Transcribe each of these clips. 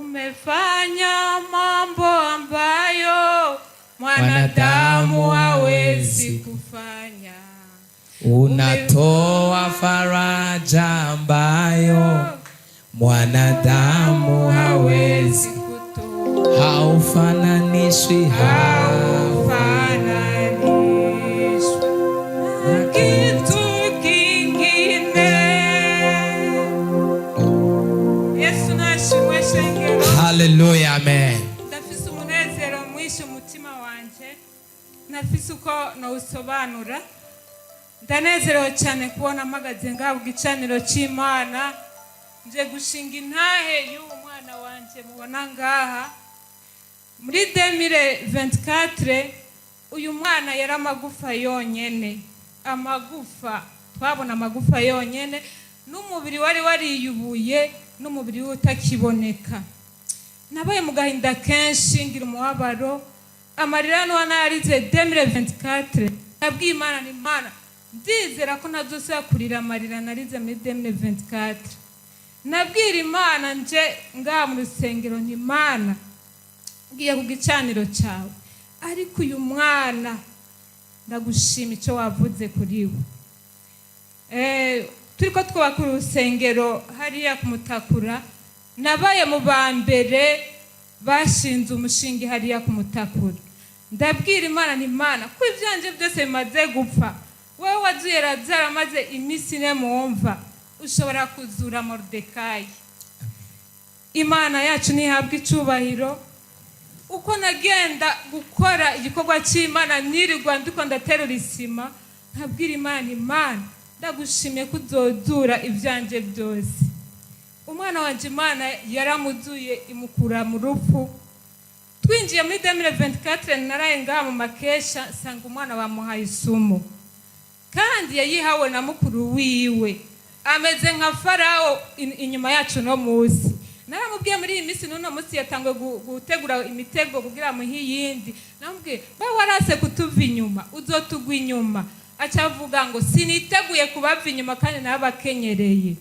umefanya mambo ambayo mwanadamu hawezi kufanya. Unatoa faraja ambayo mwanadamu hawezi kutoa. Haufananishwi, na kitu kingine. Yesu nashimwe shengero. Hallelujah, amen. Ndafise umunezero mwinshi umutima wanje, nafise uko nawusobanura. Ndanezerewe cyane kubona mpagaze ngaho gicaniro cy'Imana, nje gushinga intahe y'uwo mwana wanje mubona ngaha. Muri 2024 uyu mwana yari amagufa yonyene, amagufa, twabona amagufa yonyene, n'umubiri wari wariyubuye, n'umubiri utakiboneka. Nabaye mu gahinda kenshi, ngira umubabaro, amarira no narize 2024. Nabwiye Imana ni Imana, ndizera ko ntazosubira kurira amarira narize muri 2024. Nabwira Imana nje ngaha mu rusengero ni Imana, ngiye ku gicaniro cyawe, ariko uyu mwana ndagushima icyo wavuze kuri we. Turiko twubaka urusengero hariya ku Mutakura, nabaye mu ba mbere bashinze umushinga hariya ku Mutakura. Ndabwira Imana ni Imana, ko ivyanje byose bimaze gupfa, wewe wazuye Lazaro amaze iminsi ine mu mva, ushobora kuzura Moridekayi. Imana yacu nihabwa icubahiro. Uko nagenda gukora igikorwa cy'Imana nirirwa ndiko ndaterura isima, nkabwira Imana ni Imana, ndagushimye kuzozura ivyanje byose. Umwana wanje Imana yaramuzuye imukura mu rupfu. Twinjiye muri 2024 naraye ngaha mu makesha, sanga umwana bamuhaye isumu, kandi yayihawe na mukuru wiwe, ameze nka Farao inyuma yacu no musi. Naramubwiye muri iyi minsi n'uno musi yatangwe gutegura imitego kugira mu hiyindi. Namubwiye ba warase kutuva inyuma, uzotugwa inyuma. Acavuga ngo siniteguye kubava inyuma kandi nabakenyereye.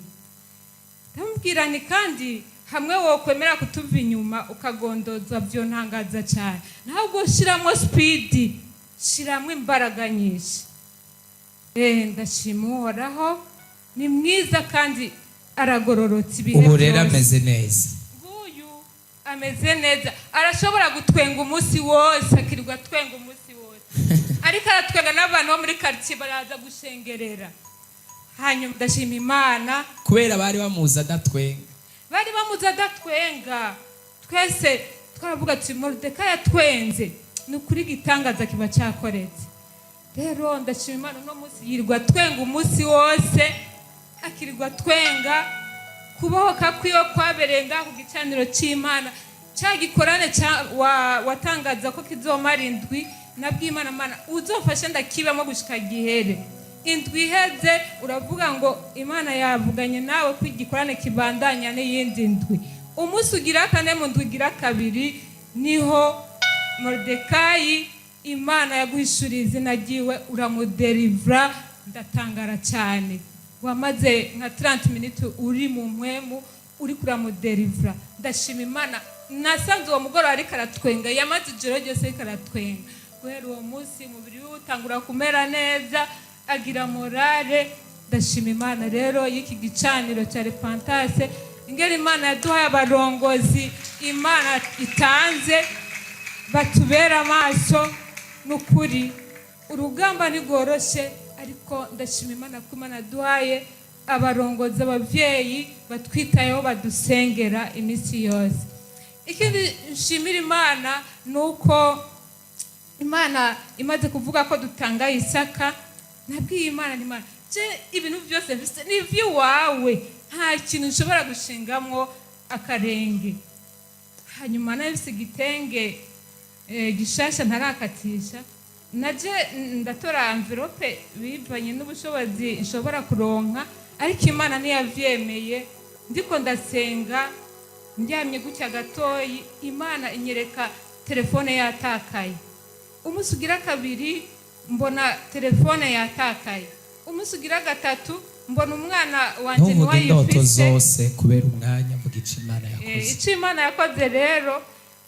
Ndamubwira ni kandi hamwe wo kwemera kutuva inyuma ukagondoza byo ntangaza cyane. Ntabwo shiramo speed, shiramo imbaraga nyinshi. Ndashimuhoraho, ni mwiza kandi aragororotse ibihe byose. Ubu rero ameze neza. Nguyu ameze neza, arashobora gutwenga umunsi wose, akirirwa twenga umunsi wose. Ariko aratwenga n'abantu bo muri quartier baraza gushengerera. Hanyuma ndashima Imana kubera bari bamuza adatwenga. Bari bamuza adatwenga. Twese twaravuga ati Moridekayi yatwenze, ni ukuri gitangaza kiba cyakoretse. Rero ndashima Imana no munsi yirirwa twenga umunsi wose, akirirwa twenga. Kubohoka kwiyo kwaberenga ku gicaniro cy'Imana, cyagikorane watangaza ko kizomara indwi. Nabwiye Imana, Mana uzofashe ndakibamo gushika gihere. Indwi iheze uravuga ngo Imana yavuganye nawe ko igikorane kibandanya n'iyindi ndwi. Umunsi ugira kane mu ndwi igira kabiri niho Moridekayi Imana yaguhishuriye izina ryiwe, uramuderivra. Ndatangara cyane, wamaze nka 30 minutes uri mu mpwemu uri kuramuderivra. Ndashima Imana, nasanze uwo mugoro ariko aratwenga, yamaze ijoro ryose ariko aratwenga. Guhera uwo munsi umubiri we utangura kumera neza, agira morale. Ndashima Imana rero y'iki gicaniro cya Repentance, ingeri Imana yaduhaye abarongozi Imana itanze batubera amaso. Nukuri urugamba ntigoroshe, ariko ndashima Imana ko Imana yaduhaye abarongozi, abavyeyi batwitayeho, badusengera iminsi yose. Ikindi nshimira Imana nuko Imana imaze kuvuga ko dutanga Isaka. Nabwiye Imana ni Imana, je ibintu byose ni vy'iwawe, nta kintu nshobora gushingamwo akarenge. Hanyuma nabise igitenge gishasha ntarakatisha, naje ndatora envelope bivanye n'ubushobozi nshobora kuronka, ariko Imana niyavyemeye. Ndiko ndasenga ndyamye gutya gatoyi, Imana inyereka telefone yatakaye. Umunsi ugira kabiri mbona telefone yatakaye. Umunsi ugira gatatu mbona umwana wanje ni wayifise. Ndoto zose kubera umwanya mvuga ico Imana yakoze. Urakoze. icyo imana yakoze rero,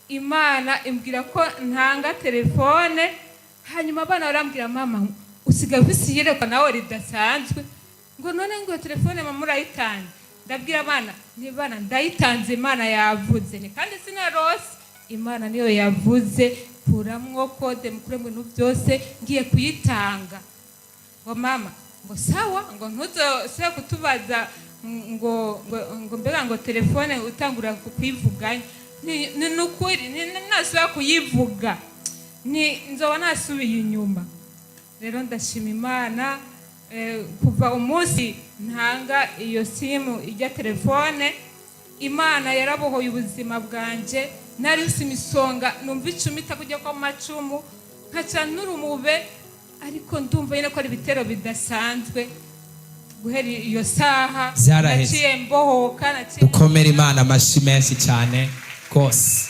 imana imbwira ko ntanga telefone, hanyuma abana barambwira mama usigaye ufise iyerekwa nawe ridasanzwe, ngo none ngo iyo telefone mama urayitanze. Ndabwira abana nibana ndayitanze, imana yavuze, ni kandi sinarose, imana niyo yavuze, kuramwo kode mukuremwe ibintu byose ngiye kuyitanga. Ngo mama ngo sawa, ngo ntuzose kutubaza ngo mbega ngo telefone utangura kuyivuganya, ni nukuri nasubira kuyivuga nzoba nasubiye inyuma. Rero ndashima imana, kuva umunsi ntanga iyo simu ijya telefone, imana yarabohoye ubuzima bwanje. Nari ufite imisonga numva icumi itakujya kwa macumu, nkaca n'urumube, ariko ndumva nyine ko ari ibitero bidasanzwe. Guhera iyo saha Vyaraheze. naciye mbohoka, dukomere imana amashyi menshi cyane rwose.